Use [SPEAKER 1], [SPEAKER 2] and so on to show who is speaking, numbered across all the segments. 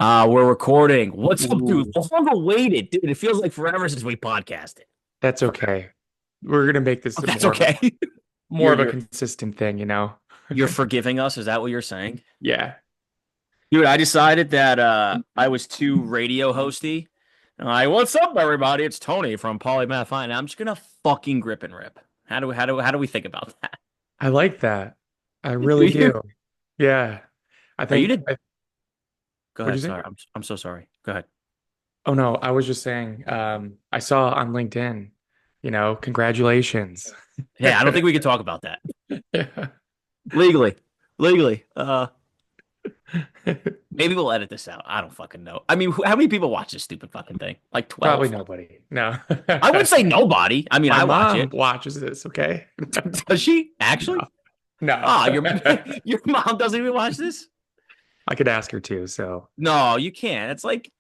[SPEAKER 1] We're recording. What's up, dude?
[SPEAKER 2] Ooh,
[SPEAKER 1] The longer waited, dude. It feels like forever since we podcasted.
[SPEAKER 2] that's okay. We're gonna make this
[SPEAKER 1] Oh, that's
[SPEAKER 2] more of a
[SPEAKER 1] okay.
[SPEAKER 2] more
[SPEAKER 1] You're
[SPEAKER 2] of a
[SPEAKER 1] you're
[SPEAKER 2] consistent thing, you know?
[SPEAKER 1] you're forgiving us. Is that what you're saying,
[SPEAKER 2] Yeah.
[SPEAKER 1] dude? I decided that I was too radio hosty. What's up, everybody? It's Tony from Polymath Fine. I'm just gonna fucking grip and rip. How do we think about that?
[SPEAKER 2] I like that. I
[SPEAKER 1] Do
[SPEAKER 2] really
[SPEAKER 1] you?
[SPEAKER 2] do. Yeah. I
[SPEAKER 1] Are you
[SPEAKER 2] think
[SPEAKER 1] the? Go
[SPEAKER 2] what'd
[SPEAKER 1] ahead.
[SPEAKER 2] you say?
[SPEAKER 1] Sorry, I'm so sorry. Go ahead.
[SPEAKER 2] Oh no, I was just saying, I saw on LinkedIn, congratulations.
[SPEAKER 1] Yeah, I don't think we can talk about that
[SPEAKER 2] Yeah.
[SPEAKER 1] legally. Legally. Maybe we'll edit this out. I don't fucking know. I mean, how many people watch this stupid fucking thing? Like
[SPEAKER 2] Probably
[SPEAKER 1] 12.
[SPEAKER 2] nobody. No.
[SPEAKER 1] I would say nobody. I mean,
[SPEAKER 2] My
[SPEAKER 1] I watch
[SPEAKER 2] mom
[SPEAKER 1] it.
[SPEAKER 2] watches this, okay?
[SPEAKER 1] Does she
[SPEAKER 2] No.
[SPEAKER 1] actually?
[SPEAKER 2] No.
[SPEAKER 1] Oh, your mom doesn't even watch this?
[SPEAKER 2] I could ask her too, so
[SPEAKER 1] No, you can't. It's like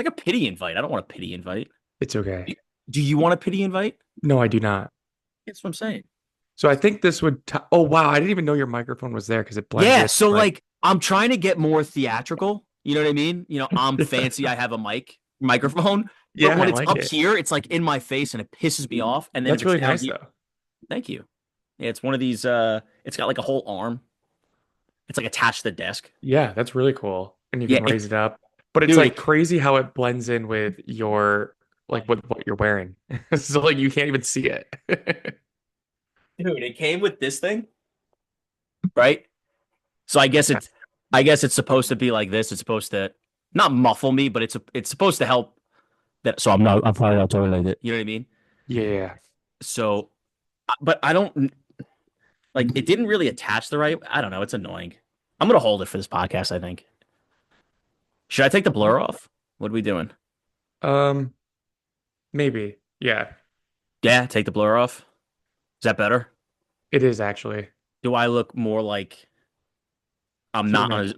[SPEAKER 1] a pity invite. I don't want a pity invite.
[SPEAKER 2] it's okay.
[SPEAKER 1] Do do you want a pity invite?
[SPEAKER 2] No, I do not.
[SPEAKER 1] That's what I'm saying.
[SPEAKER 2] So I think this would. Oh wow, I didn't even know your microphone was there because it blends
[SPEAKER 1] Yeah,
[SPEAKER 2] in.
[SPEAKER 1] so
[SPEAKER 2] Like,
[SPEAKER 1] like I'm trying to get more theatrical. You know what I mean? I'm fancy. I have a microphone, but
[SPEAKER 2] yeah,
[SPEAKER 1] when
[SPEAKER 2] I
[SPEAKER 1] it's
[SPEAKER 2] like
[SPEAKER 1] up
[SPEAKER 2] it.
[SPEAKER 1] here, it's like in my face and it pisses me off. And then if
[SPEAKER 2] That's
[SPEAKER 1] it's
[SPEAKER 2] really
[SPEAKER 1] down
[SPEAKER 2] nice
[SPEAKER 1] here,
[SPEAKER 2] though.
[SPEAKER 1] thank you. Yeah, it's one of these it's got like a whole arm. It's like attached to the desk.
[SPEAKER 2] Yeah, that's really cool, and you
[SPEAKER 1] Yeah,
[SPEAKER 2] can raise it up. But it's
[SPEAKER 1] dude,
[SPEAKER 2] like crazy how it blends in with your like what you're wearing. So like you can't even see it.
[SPEAKER 1] it came with this thing, right? So I guess it's supposed to be like this. It's supposed to not muffle me, but it's supposed to help that so I'm probably not talking like that. You know what I mean?
[SPEAKER 2] Yeah,
[SPEAKER 1] So but I don't like it didn't really attach the right. I don't know, it's annoying. I'm gonna hold it for this podcast, I think. Should I take the blur off? What are we doing?
[SPEAKER 2] um, maybe. Yeah,
[SPEAKER 1] Yeah, take the blur off. Is that better?
[SPEAKER 2] it is actually.
[SPEAKER 1] Do I look more like I'm not
[SPEAKER 2] Human.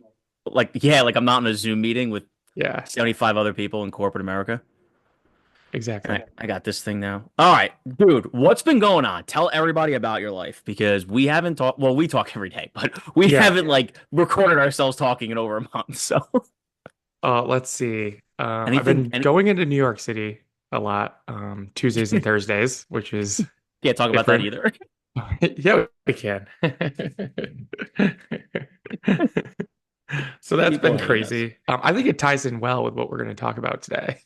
[SPEAKER 1] on like I'm not in a Zoom meeting with
[SPEAKER 2] Yeah,
[SPEAKER 1] 75 other people in corporate America? And
[SPEAKER 2] exactly.
[SPEAKER 1] I got this thing now. All right, dude, what's been going on? Tell everybody about your life because we haven't talked. Well, we talk every day, but we
[SPEAKER 2] Yeah.
[SPEAKER 1] haven't like recorded ourselves talking in over a month. So
[SPEAKER 2] Let's see. I've
[SPEAKER 1] anything,
[SPEAKER 2] been
[SPEAKER 1] and
[SPEAKER 2] going into New York City a lot, Tuesdays and Thursdays, which is
[SPEAKER 1] can't talk about that
[SPEAKER 2] different.
[SPEAKER 1] either.
[SPEAKER 2] Yeah, we can. So that's
[SPEAKER 1] People
[SPEAKER 2] been
[SPEAKER 1] hate us.
[SPEAKER 2] crazy. I think it ties in well with what we're going to talk about today.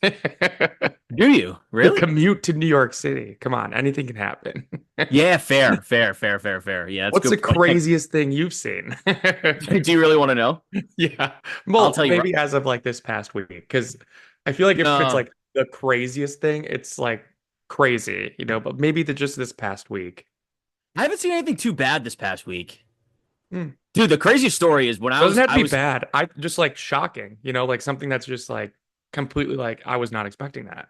[SPEAKER 1] Do you
[SPEAKER 2] The
[SPEAKER 1] really?
[SPEAKER 2] commute to New York City. Come on, anything can happen.
[SPEAKER 1] Yeah, fair, fair, fair, fair, fair. Yeah, that's a
[SPEAKER 2] What's the
[SPEAKER 1] good point.
[SPEAKER 2] craziest thing you've seen?
[SPEAKER 1] Do you really want to know?
[SPEAKER 2] Yeah.
[SPEAKER 1] I'll
[SPEAKER 2] Well,
[SPEAKER 1] tell you right.
[SPEAKER 2] maybe as of like this past week, because I feel like if it's
[SPEAKER 1] No,
[SPEAKER 2] like the craziest thing, it's like crazy, but maybe just this past week.
[SPEAKER 1] I haven't seen anything too bad this past week,
[SPEAKER 2] Hmm.
[SPEAKER 1] dude. The craziest story is when I
[SPEAKER 2] Doesn't
[SPEAKER 1] was
[SPEAKER 2] have to
[SPEAKER 1] I
[SPEAKER 2] be
[SPEAKER 1] was
[SPEAKER 2] bad. I just like shocking, like something that's just like completely like I was not expecting that.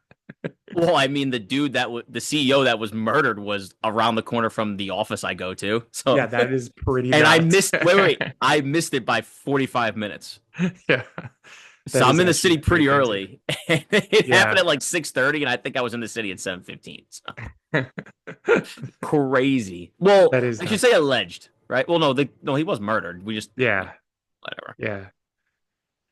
[SPEAKER 1] Well, I mean, the dude the CEO that was murdered was around the corner from the office I go to.
[SPEAKER 2] Yeah,
[SPEAKER 1] So,
[SPEAKER 2] that is pretty
[SPEAKER 1] and I
[SPEAKER 2] nuts.
[SPEAKER 1] missed, wait, I missed it by 45 minutes.
[SPEAKER 2] Yeah,
[SPEAKER 1] So
[SPEAKER 2] that
[SPEAKER 1] I'm
[SPEAKER 2] is
[SPEAKER 1] in the
[SPEAKER 2] actually
[SPEAKER 1] city
[SPEAKER 2] pretty
[SPEAKER 1] pretty
[SPEAKER 2] crazy.
[SPEAKER 1] early. And it happened
[SPEAKER 2] Yeah.
[SPEAKER 1] at like 6:30, and I think I was in the city at 7:15. So crazy. Well,
[SPEAKER 2] That is
[SPEAKER 1] I should say
[SPEAKER 2] nuts.
[SPEAKER 1] alleged, right? Well, no, he was murdered. We just,
[SPEAKER 2] Yeah,
[SPEAKER 1] whatever.
[SPEAKER 2] yeah,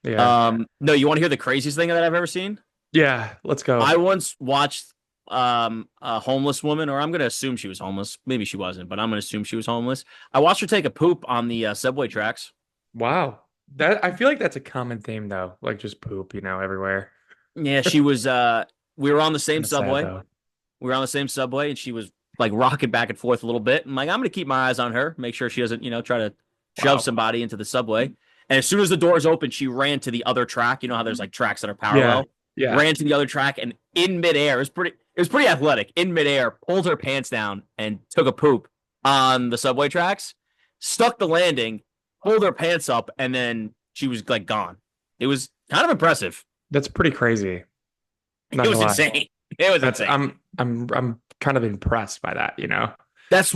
[SPEAKER 2] yeah,
[SPEAKER 1] No, you want to hear the craziest thing that I've ever seen?
[SPEAKER 2] yeah. Let's
[SPEAKER 1] I
[SPEAKER 2] go.
[SPEAKER 1] once watched a homeless woman, or I'm gonna assume she was homeless. Maybe she wasn't, but I'm gonna assume she was homeless. I watched her take a poop on the subway tracks.
[SPEAKER 2] Wow. That I feel like that's a common theme though, like just poop, everywhere.
[SPEAKER 1] Yeah, she was we were on the same
[SPEAKER 2] Kind of sad
[SPEAKER 1] subway.
[SPEAKER 2] though.
[SPEAKER 1] We were on the same subway and she was like rocking back and forth a little bit. I'm like, I'm gonna keep my eyes on her, make sure she doesn't, try to shove
[SPEAKER 2] Wow.
[SPEAKER 1] somebody into the subway. And as soon as the doors opened, she ran to the other track. You know how there's like tracks that are
[SPEAKER 2] Yeah,
[SPEAKER 1] parallel?
[SPEAKER 2] yeah.
[SPEAKER 1] Ran to the other track and in midair, it was pretty athletic. In midair, pulled her pants down and took a poop on the subway tracks, stuck the landing, pulled her pants up, and then she was like gone. It was kind of impressive.
[SPEAKER 2] That's pretty crazy.
[SPEAKER 1] It
[SPEAKER 2] Not gonna
[SPEAKER 1] was
[SPEAKER 2] lie.
[SPEAKER 1] insane. It was
[SPEAKER 2] That's
[SPEAKER 1] insane.
[SPEAKER 2] I'm kind of impressed by that.
[SPEAKER 1] That's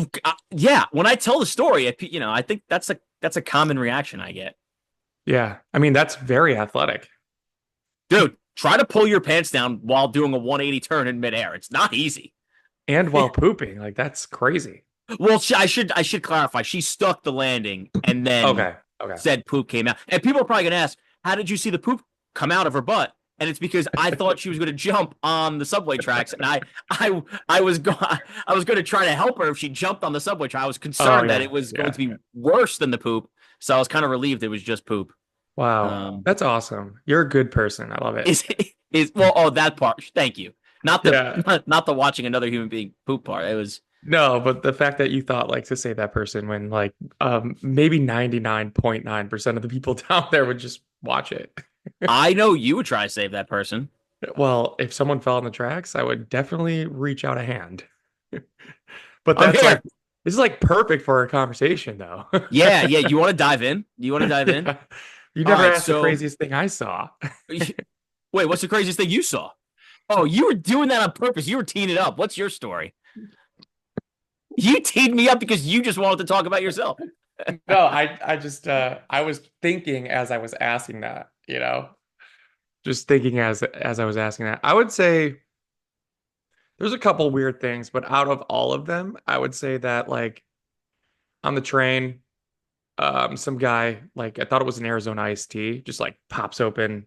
[SPEAKER 1] yeah. When I tell the story, I think that's a common reaction I get.
[SPEAKER 2] Yeah. I mean, that's very athletic.
[SPEAKER 1] Dude, try to pull your pants down while doing a 180 turn in midair. It's not easy.
[SPEAKER 2] And while pooping, like that's crazy.
[SPEAKER 1] Well, I should clarify. She stuck the landing and then
[SPEAKER 2] Okay. Okay.
[SPEAKER 1] said poop came out. And people are probably going to ask, how did you see the poop come out of her butt? And it's because I thought she was going to jump on the subway tracks, and I was I was going to try to help her if she jumped on the subway track. I was
[SPEAKER 2] Oh
[SPEAKER 1] concerned that
[SPEAKER 2] yeah.
[SPEAKER 1] it was going
[SPEAKER 2] Yeah.
[SPEAKER 1] to be worse than the poop, so I was kind of relieved it was just poop.
[SPEAKER 2] Wow.
[SPEAKER 1] Um,
[SPEAKER 2] That's awesome. You're a good person. I love it.
[SPEAKER 1] is well, oh, that part. Thank you. Not the
[SPEAKER 2] Yeah.
[SPEAKER 1] not the watching another human being poop part. It was.
[SPEAKER 2] No, but the fact that you thought like to save that person when like maybe 99.9% of the people down there would just watch it.
[SPEAKER 1] I know you would try to save that person.
[SPEAKER 2] Well, if someone fell on the tracks, I would definitely reach out a hand. But
[SPEAKER 1] I'm
[SPEAKER 2] that's
[SPEAKER 1] here.
[SPEAKER 2] like this is like perfect for a conversation though.
[SPEAKER 1] Yeah, yeah. You want to dive in? You want to dive in?
[SPEAKER 2] Yeah. You
[SPEAKER 1] All
[SPEAKER 2] never
[SPEAKER 1] right.
[SPEAKER 2] asked the
[SPEAKER 1] So,
[SPEAKER 2] craziest thing I saw.
[SPEAKER 1] wait, what's the craziest thing you saw? Oh, you were doing that on purpose. You were teeing it up. What's your story? You teed me up because you just wanted to talk about yourself.
[SPEAKER 2] No, I just I was thinking as I was asking that, just thinking as I was asking that. I would say there's a couple weird things, but out of all of them, I would say that like on the train, some guy, like I thought it was an Arizona iced tea, just like pops open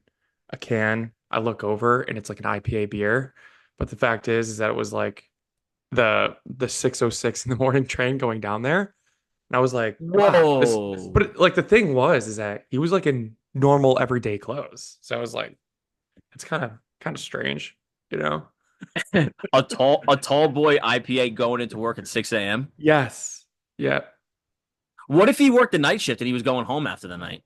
[SPEAKER 2] a can. I look over and it's like an IPA beer. But the fact is that it was like the 6:06 in the morning train going down there. And I was like, wow, this
[SPEAKER 1] Whoa.
[SPEAKER 2] but like the thing was is that he was like in normal everyday clothes. So I was like, it's kind of strange, you know?
[SPEAKER 1] A tall boy IPA going into work at 6 a.m.
[SPEAKER 2] Yes. Yeah.
[SPEAKER 1] What if he worked the night shift and he was going home after the night?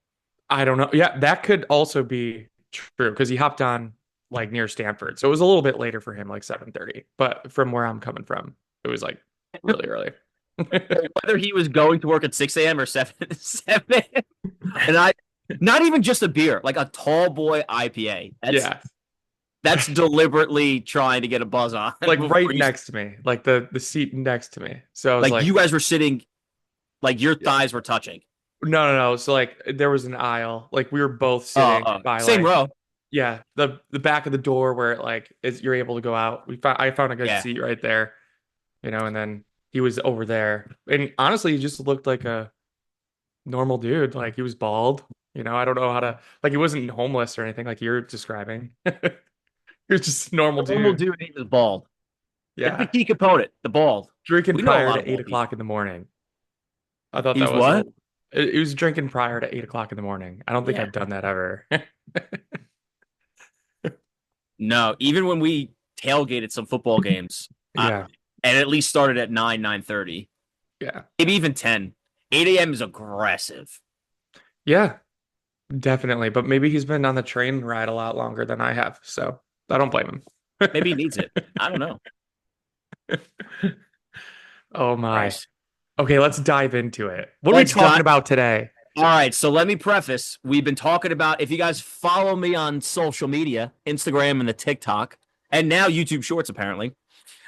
[SPEAKER 2] I don't know. Yeah, that could also be true because he hopped on like near Stanford. So it was a little bit later for him, like 7:30. But from where I'm coming from, it was like really early.
[SPEAKER 1] Whether he was going to work at 6 a.m. or 7 a.m. And I, not even just a beer, like a tall boy IPA.
[SPEAKER 2] Yeah.
[SPEAKER 1] That's deliberately trying to get a buzz on.
[SPEAKER 2] Like right
[SPEAKER 1] you,
[SPEAKER 2] next to me, like the seat next to me. So I was
[SPEAKER 1] like
[SPEAKER 2] like,
[SPEAKER 1] you guys were sitting, like your
[SPEAKER 2] yeah.
[SPEAKER 1] thighs were touching.
[SPEAKER 2] No. So like there was an aisle, like we were both sitting by
[SPEAKER 1] Same
[SPEAKER 2] like
[SPEAKER 1] row.
[SPEAKER 2] yeah, the back of the door where it like is you're able to go out. I found a good
[SPEAKER 1] Yeah.
[SPEAKER 2] seat right there, and then he was over there. And honestly, he just looked like a normal dude. Like he was bald. I don't know how to like he wasn't homeless or anything like you're describing. He was just a normal
[SPEAKER 1] Normal
[SPEAKER 2] dude.
[SPEAKER 1] dude, he was bald. That's the
[SPEAKER 2] Yeah.
[SPEAKER 1] key component, the bald.
[SPEAKER 2] Drinking
[SPEAKER 1] We know a
[SPEAKER 2] prior
[SPEAKER 1] lot of
[SPEAKER 2] to eight
[SPEAKER 1] bald people.
[SPEAKER 2] o'clock in the morning. I thought
[SPEAKER 1] He
[SPEAKER 2] that
[SPEAKER 1] was
[SPEAKER 2] was a
[SPEAKER 1] what?
[SPEAKER 2] little he was drinking prior to 8 o'clock in the morning. I don't think
[SPEAKER 1] Yeah.
[SPEAKER 2] I've done that ever.
[SPEAKER 1] No, even when we tailgated some football games,
[SPEAKER 2] Yeah.
[SPEAKER 1] and at least started at 9:30,
[SPEAKER 2] Yeah.
[SPEAKER 1] maybe even 10. 8 a.m. is aggressive.
[SPEAKER 2] Yeah. Definitely. But maybe he's been on the train ride a lot longer than I have. So I don't blame him.
[SPEAKER 1] Maybe he needs it. I don't know.
[SPEAKER 2] Oh my.
[SPEAKER 1] Christ.
[SPEAKER 2] Okay, let's dive into it. What are we
[SPEAKER 1] Let's
[SPEAKER 2] talking
[SPEAKER 1] dive.
[SPEAKER 2] about today?
[SPEAKER 1] All right, so let me preface. We've been talking about, if you guys follow me on social media, Instagram and the TikTok, and now YouTube Shorts, apparently.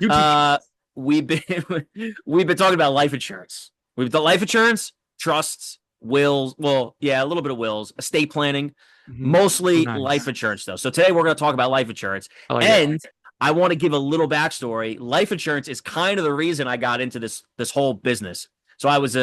[SPEAKER 2] YouTube.
[SPEAKER 1] We've been we've been talking about life insurance. We've done life insurance, trusts, wills. Well, yeah, a little bit of wills, estate planning,
[SPEAKER 2] Mhm. Oh,
[SPEAKER 1] mostly
[SPEAKER 2] nice.
[SPEAKER 1] life insurance though. So today we're going to talk about life insurance,
[SPEAKER 2] I like it.
[SPEAKER 1] and I want to give a little backstory. Life insurance is kind of the reason I got into this whole business. So I was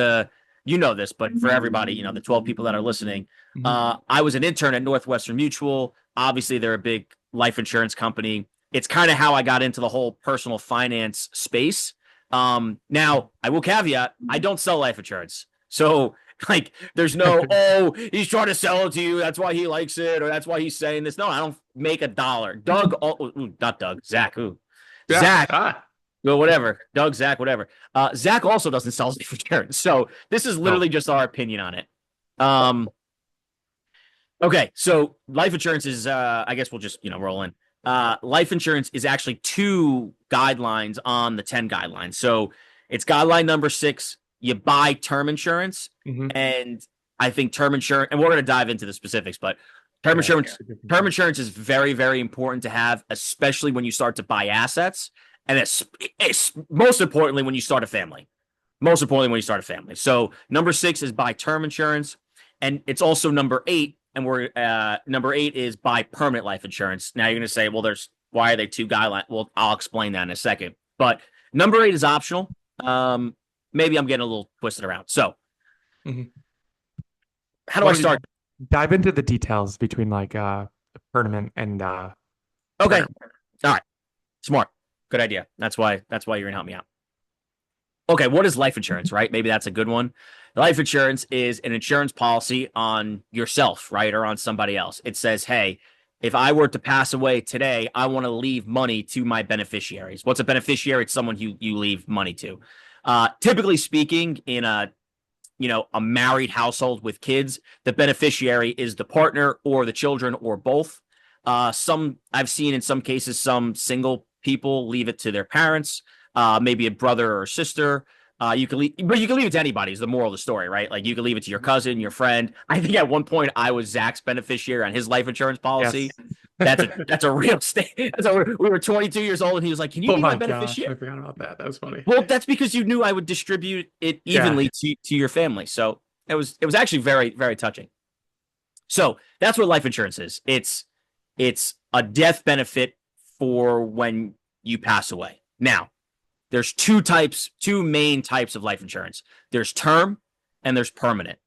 [SPEAKER 1] you know this, but for everybody, the 12 people that are listening,
[SPEAKER 2] Mhm.
[SPEAKER 1] I was an intern at Northwestern Mutual. Obviously, they're a big life insurance company. It's kind of how I got into the whole personal finance space. Now, I will caveat, I don't sell life insurance. So, like, there's no, oh, he's trying to sell it to you. That's why he likes it, or that's why he's saying this. No, I don't make a dollar. Doug, not Doug, Zach,
[SPEAKER 2] Yeah.
[SPEAKER 1] Zach,
[SPEAKER 2] Ah.
[SPEAKER 1] well, whatever. Doug, Zach, whatever. Zach also doesn't sell life insurance. So, this is literally just our opinion on it. Okay, so life insurance is, I guess we'll just, roll in. Life insurance is actually two guidelines on the 10 guidelines. So it's guideline number 6, you buy term insurance.
[SPEAKER 2] Mhm.
[SPEAKER 1] And I think term insurance, and we're going to dive into the specifics, but term
[SPEAKER 2] Yeah.
[SPEAKER 1] insurance is very, very important to have, especially when you start to buy assets. And it's most importantly when you start a family. Most importantly when you start a family. So number 6 is buy term insurance. And it's also number 8. And we're number 8 is buy permanent life insurance. Now you're going to say, well, why are they two guidelines? Well, I'll explain that in a second. But number 8 is optional. Maybe I'm getting a little twisted around. So
[SPEAKER 2] Mhm.
[SPEAKER 1] How do
[SPEAKER 2] Why
[SPEAKER 1] I
[SPEAKER 2] don't you
[SPEAKER 1] start?
[SPEAKER 2] dive into the details between like permanent and
[SPEAKER 1] Okay.
[SPEAKER 2] term?
[SPEAKER 1] All right. Smart. Good idea. That's why you're gonna help me out. Okay, what is life insurance, right? Maybe that's a good one. Life insurance is an insurance policy on yourself, right? Or on somebody else. It says, hey, if I were to pass away today, I want to leave money to my beneficiaries. What's a beneficiary? It's someone you leave money to. Typically speaking, in a married household with kids, the beneficiary is the partner or the children or both. Some I've seen in some cases, some single people leave it to their parents, maybe a brother or sister. You can leave, but you can leave it to anybody. Is the moral of the story, right? Like you can leave it to your cousin, your friend. I think at one point I was Zach's beneficiary on his life insurance
[SPEAKER 2] Yes.
[SPEAKER 1] policy. That's a real state. We were 22 years old, and he was like, "Can you
[SPEAKER 2] Oh
[SPEAKER 1] be my
[SPEAKER 2] my gosh, I
[SPEAKER 1] beneficiary?"
[SPEAKER 2] forgot about that. That was funny.
[SPEAKER 1] Well, that's because you knew I would distribute it
[SPEAKER 2] Yeah.
[SPEAKER 1] evenly to your family. So it was actually very, very touching. So that's what life insurance is. It's a death benefit for when you pass away. Now, there's two main types of life insurance. There's term and there's permanent.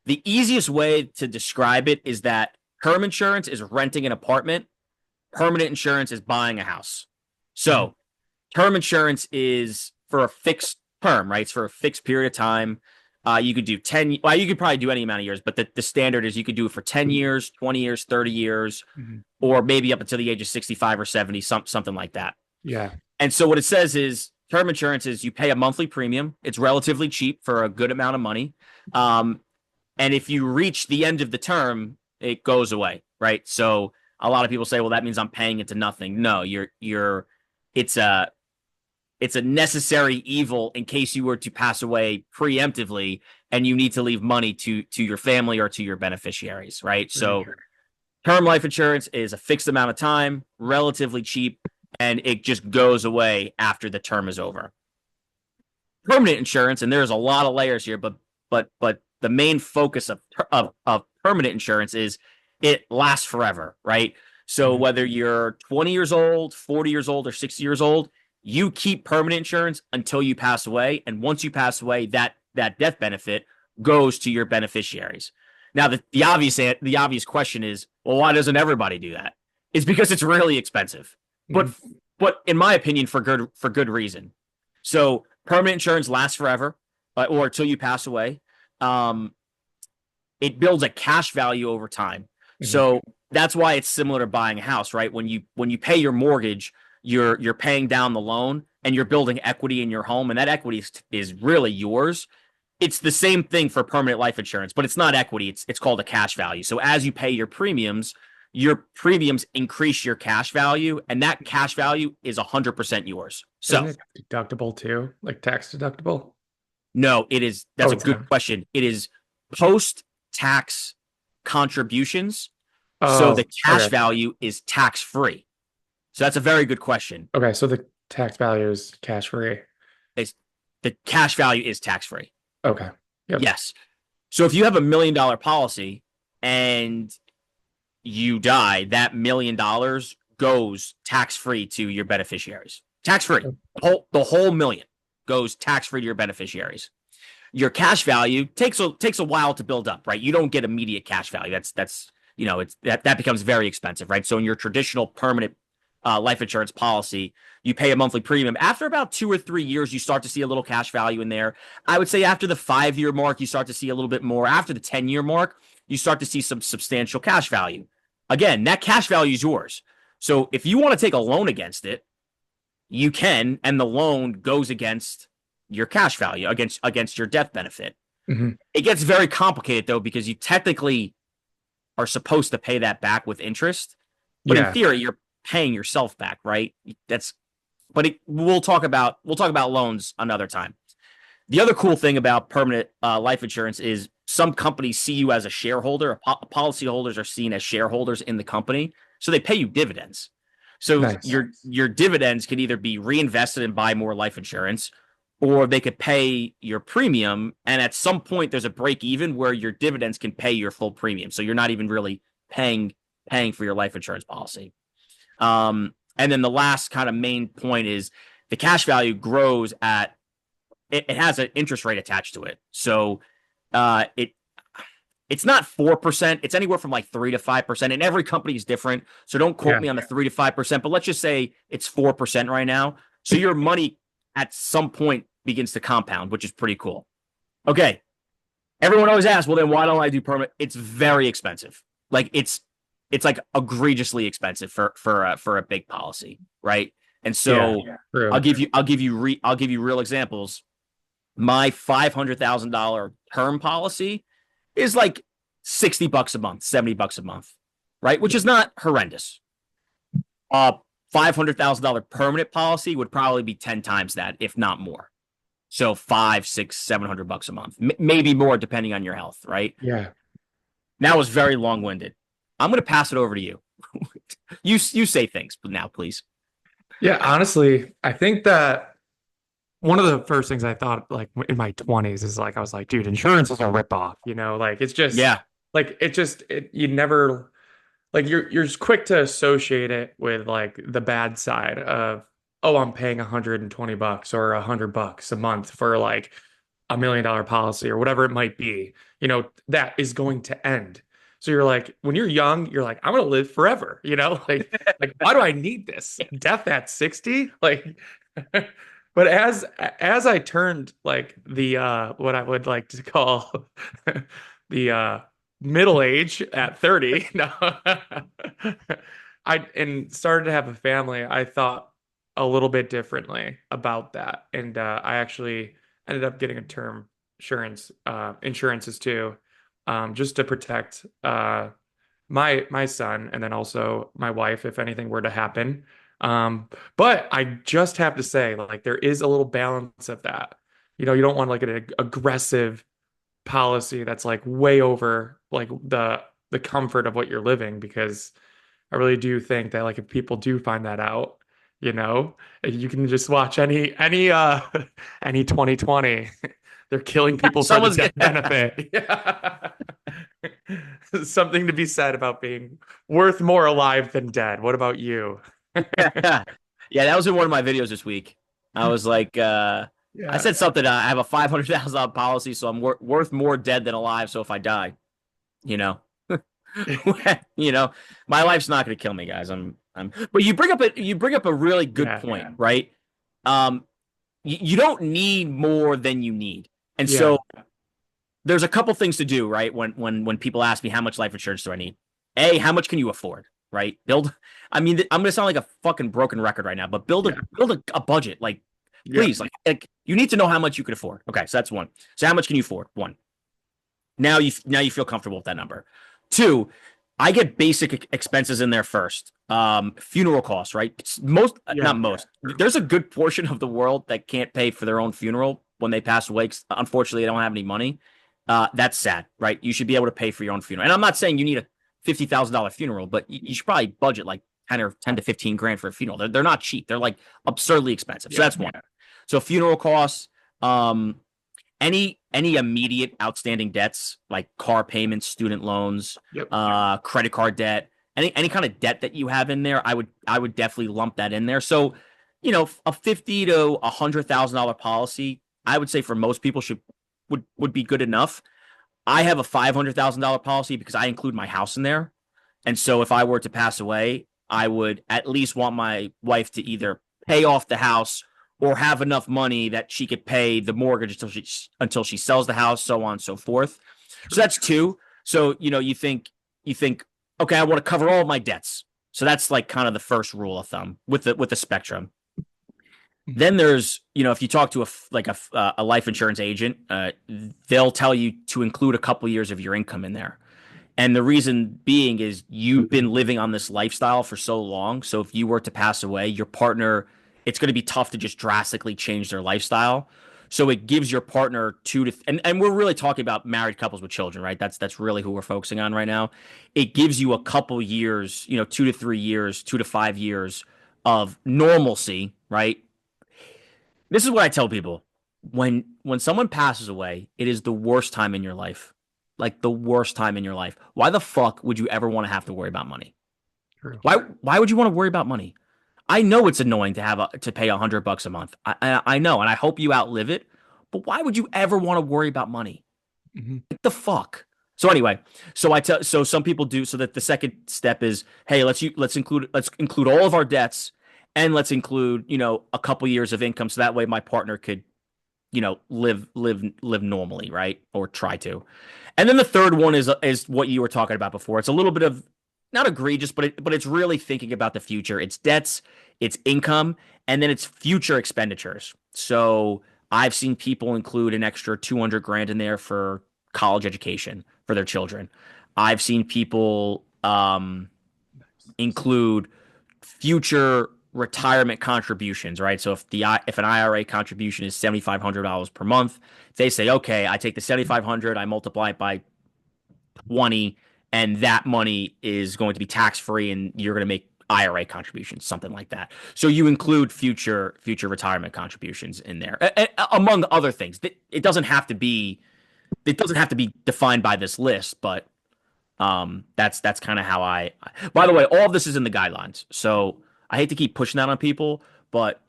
[SPEAKER 1] The easiest way to describe it is that term insurance is renting an apartment, permanent insurance is buying a house.
[SPEAKER 2] Mhm.
[SPEAKER 1] So term insurance is for a fixed term, right? It's for a fixed period of time. You could do 10, well, you could probably do any amount of years, but the standard is you could do it for 10 years, 20 years, 30 years,
[SPEAKER 2] Mhm.
[SPEAKER 1] or maybe up until the age of 65 or 70, something like that.
[SPEAKER 2] Yeah.
[SPEAKER 1] And so what it says is term insurance is you pay a monthly premium. It's relatively cheap for a good amount of money. Um, and if you reach the end of the term, it goes away, right? So a lot of people say, well, that means I'm paying into nothing. No, it's a it's a necessary evil in case you were to pass away preemptively and you need to leave money to your family or to your beneficiaries, right?
[SPEAKER 2] Right.
[SPEAKER 1] So term life insurance is a fixed amount of time, relatively cheap, and it just goes away after the term is over. Permanent insurance, and there's a lot of layers here, but the main focus of permanent insurance is it lasts forever, right? So
[SPEAKER 2] Mhm.
[SPEAKER 1] whether you're 20 years old, 40 years old, or 60 years old, you keep permanent insurance until you pass away, and once you pass away, that death benefit goes to your beneficiaries. Now, the obvious question is, well, why doesn't everybody do that? It's because it's really expensive, but
[SPEAKER 2] Mhm.
[SPEAKER 1] but in my opinion, for good reason. So permanent insurance lasts forever, or until you pass away. Um, it builds a cash value over time.
[SPEAKER 2] Mhm.
[SPEAKER 1] So that's why it's similar to buying a house, right? When you pay your mortgage, you're paying down the loan and you're building equity in your home, and that equity is really yours. It's the same thing for permanent life insurance, but it's not equity. It's called a cash value. So as you pay your premiums increase your cash value, and that cash value is 100% yours.
[SPEAKER 2] Isn't
[SPEAKER 1] So
[SPEAKER 2] it deductible too? Like tax deductible?
[SPEAKER 1] no, it is.
[SPEAKER 2] Oh,
[SPEAKER 1] That's a
[SPEAKER 2] it's
[SPEAKER 1] good
[SPEAKER 2] not.
[SPEAKER 1] question. It is post tax contributions. So
[SPEAKER 2] Oh,
[SPEAKER 1] the cash
[SPEAKER 2] okay.
[SPEAKER 1] value is tax free. So that's a very good question.
[SPEAKER 2] Okay, so the tax value is cash free.
[SPEAKER 1] It's, the cash value is tax free.
[SPEAKER 2] Okay. Yep.
[SPEAKER 1] Yes. So if you have $1 million policy and you die, that $1 million goes tax free to your beneficiaries. Tax free. The whole million goes tax free to your beneficiaries. Your cash value takes a while to build up, right? You don't get immediate cash value. That's it's that becomes very expensive, right? So in your traditional permanent life insurance policy, you pay a monthly premium. After about 2 or 3 years, you start to see a little cash value in there. I would say after the 5 year mark, you start to see a little bit more. After the 10 year mark, you start to see some substantial cash value. Again, that cash value is yours. So if you want to take a loan against it, you can, and the loan goes against your cash value, against your death benefit.
[SPEAKER 2] Mhm.
[SPEAKER 1] It gets very complicated though because you technically are supposed to pay that back with interest, but in
[SPEAKER 2] Yeah.
[SPEAKER 1] theory you're paying yourself back, right? That's but we'll talk about loans another time. The other cool thing about permanent life insurance is some companies see you as a shareholder. Policyholders are seen as shareholders in the company, so they pay you dividends. So
[SPEAKER 2] Nice.
[SPEAKER 1] your dividends can either be reinvested and buy more life insurance, or they could pay your premium. And at some point, there's a break even where your dividends can pay your full premium. So you're not even really paying for your life insurance policy. And then the last kind of main point is the cash value grows it has an interest rate attached to it. So it It's not 4%. It's anywhere from like 3 to 5%. And every company is different. So don't quote
[SPEAKER 2] Yeah.
[SPEAKER 1] me on the 3 to 5%, but let's just say it's 4% right now. So your money at some point begins to compound, which is pretty cool. Okay. Everyone always asks, well, then why don't I do permanent? It's very expensive. Like it's like egregiously expensive for a big policy, right? And so
[SPEAKER 2] True.
[SPEAKER 1] I'll give you real examples. My $500,000 term policy is like $60 a month, $70 a month, right? Which is not horrendous. $500,000 permanent policy would probably be 10 times that, if not more. So 5, 6, $700 a month, maybe more depending on your health, right?
[SPEAKER 2] Yeah.
[SPEAKER 1] That was very long winded. I'm going to pass it over to you. You say things now, please.
[SPEAKER 2] Yeah, honestly, I think that one of the first things I thought like in my 20s is like I was like, dude, insurance is a ripoff, you know, like it's just
[SPEAKER 1] Yeah.
[SPEAKER 2] like you never like you're just quick to associate it with like the bad side of, oh, I'm paying $120 or $100 a month for like $1 million policy or whatever it might be, you know, that is going to end. So you're like, when you're young, you're like, I'm gonna live forever, you know, like why do I need this? Death at 60? Like, but as I turned like the what I would like to call the middle age at 30, no, I and started to have a family, I thought a little bit differently about that. And I actually ended up getting a term insurances too, just to protect my son and then also my wife if anything were to happen. But I just have to say, like, there is a little balance of that. You know, you don't want like an aggressive policy that's like way over like the comfort of what you're living, because I really do think that like if people do find that out, you know, you can just watch any any 2020. They're killing people for the
[SPEAKER 1] Someone's
[SPEAKER 2] death
[SPEAKER 1] gonna,
[SPEAKER 2] benefit. Yeah. Something to be said about being worth more alive than dead. What about you?
[SPEAKER 1] yeah, that was in one of my videos this week. I was like, I
[SPEAKER 2] Yeah.
[SPEAKER 1] said something. I have a $500,000 policy, so I'm worth more dead than alive. So if I die, you know, you know, my life's not going to kill me, guys. But you bring up a really good
[SPEAKER 2] Yeah.
[SPEAKER 1] point, right? You don't need more than you need, and
[SPEAKER 2] Yeah.
[SPEAKER 1] so there's a couple things to do, right? When people ask me how much life insurance do I need, how much can you afford, right? I mean, I'm gonna sound like a fucking broken record right now, but build a budget, like
[SPEAKER 2] Yeah.
[SPEAKER 1] please, like you need to know how much you can afford. Okay, so that's one. So how much can you afford? One. Now you feel comfortable with that number. Two, I get basic expenses in there first. Funeral costs, right?
[SPEAKER 2] Yeah.
[SPEAKER 1] Not most. There's a good portion of the world that can't pay for their own funeral when they pass away. Unfortunately, they don't have any money. That's sad, right? You should be able to pay for your own funeral. And I'm not saying you need a $50,000 funeral, but you should probably budget like 10 to 15 grand for a funeral. They're not cheap. They're like absurdly expensive. So that's one. So funeral costs, any immediate outstanding debts like car payments, student loans,
[SPEAKER 2] Yep.
[SPEAKER 1] credit card debt, any kind of debt that you have in there, I would definitely lump that in there. So, you know, a $50,000 to $100,000 policy, I would say for most people would be good enough. I have a $500,000 policy because I include my house in there, and so if I were to pass away, I would at least want my wife to either pay off the house or have enough money that she could pay the mortgage until she sells the house, so on and so forth. So that's two. So, you know, you think, okay, I want to cover all of my debts. So that's like kind of the first rule of thumb with the spectrum. Then there's, you know, if you talk to a life insurance agent, they'll tell you to include a couple years of your income in there. And the reason being is you've been living on this lifestyle for so long. So if you were to pass away, your partner, it's going to be tough to just drastically change their lifestyle. So it gives your partner and we're really talking about married couples with children, right? That's really who we're focusing on right now. It gives you a couple years, you know, 2 to 3 years, 2 to 5 years of normalcy, right? This is what I tell people. When someone passes away, it is the worst time in your life. Like the worst time in your life. Why the fuck would you ever want to have to worry about money?
[SPEAKER 2] True.
[SPEAKER 1] Why would you want to worry about money? I know it's annoying to to pay $100 a month. I know, and I hope you outlive it. But why would you ever want to worry about money?
[SPEAKER 2] Mhm.
[SPEAKER 1] What the fuck? So anyway, so some people do so that the second step is, hey, let's include all of our debts and let's include, a couple years of income so that way my partner could, live normally, right? Or try to. And then the third one is what you were talking about before. It's a little bit of not egregious, but it's really thinking about the future. It's debts, it's income, and then it's future expenditures. So I've seen people include an extra 200 grand in there for college education for their children. I've seen people include future retirement contributions, right? So if an IRA contribution is $7,500 per month, they say, okay, I take the 7,500, I multiply it by 20, and that money is going to be tax free, and you're going to make IRA contributions, something like that. So you include future retirement contributions in there, among other things. It doesn't have to be defined by this list, but that's kind of how I. By the way, all of this is in the guidelines, so I hate to keep pushing that on people, but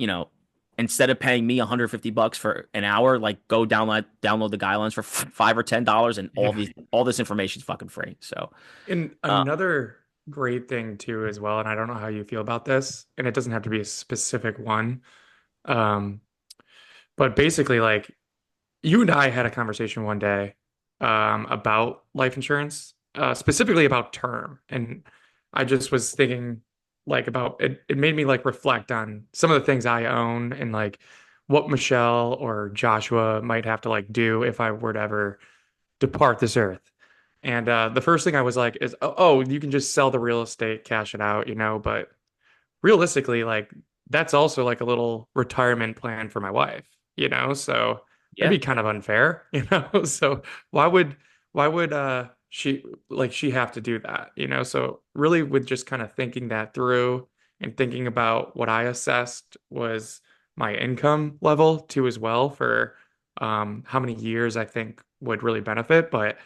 [SPEAKER 1] instead of paying me $150 for an hour, like go download the guidelines for $5 or $10, and
[SPEAKER 2] Yeah.
[SPEAKER 1] all this information is fucking free. So,
[SPEAKER 2] And
[SPEAKER 1] uh,
[SPEAKER 2] another great thing too as well, and I don't know how you feel about this, and it doesn't have to be a specific one. Um, but basically like you and I had a conversation one day about life insurance, specifically about term. And I just was thinking like about it, it made me like reflect on some of the things I own and like what Michelle or Joshua might have to like do if I were to ever depart this earth. And the first thing I was like is, oh, you can just sell the real estate, cash it out, but realistically, like that's also like a little retirement plan for my wife. So that'd
[SPEAKER 1] yeah,
[SPEAKER 2] be kind of unfair. So why would she have to do that? So really with just kind of thinking that through and thinking about what I assessed was my income level too as well for how many years I think would really benefit. But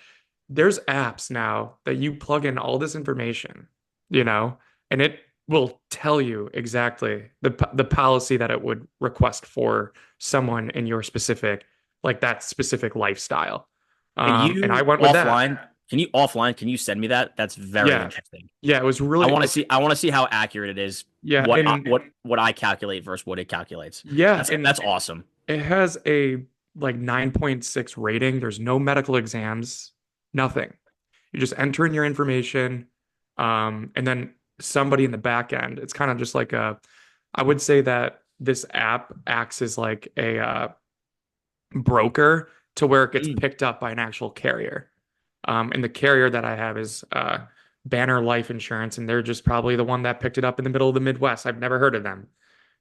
[SPEAKER 2] there's apps now that you plug in all this information, and it will tell you exactly the policy that it would request for someone in your specific, like that specific lifestyle.
[SPEAKER 1] can
[SPEAKER 2] And I
[SPEAKER 1] you
[SPEAKER 2] went with that.
[SPEAKER 1] offline? Can you send me that? That's very
[SPEAKER 2] Yeah.
[SPEAKER 1] interesting.
[SPEAKER 2] Yeah, it was
[SPEAKER 1] I
[SPEAKER 2] really
[SPEAKER 1] want to
[SPEAKER 2] like,
[SPEAKER 1] see. I want to see how accurate it is.
[SPEAKER 2] yeah,
[SPEAKER 1] What I,
[SPEAKER 2] and
[SPEAKER 1] what I calculate versus what it calculates.
[SPEAKER 2] yeah,
[SPEAKER 1] That's
[SPEAKER 2] and
[SPEAKER 1] awesome.
[SPEAKER 2] it has a like 9.6 rating. There's no medical exams, nothing. You just enter in your information, and then somebody in the back end. It's kind of just like I would say that this app acts as like a broker to where it gets
[SPEAKER 1] Mm.
[SPEAKER 2] picked up by an actual carrier. And the carrier that I have is Banner Life Insurance, and they're just probably the one that picked it up in the middle of the Midwest. I've never heard of them,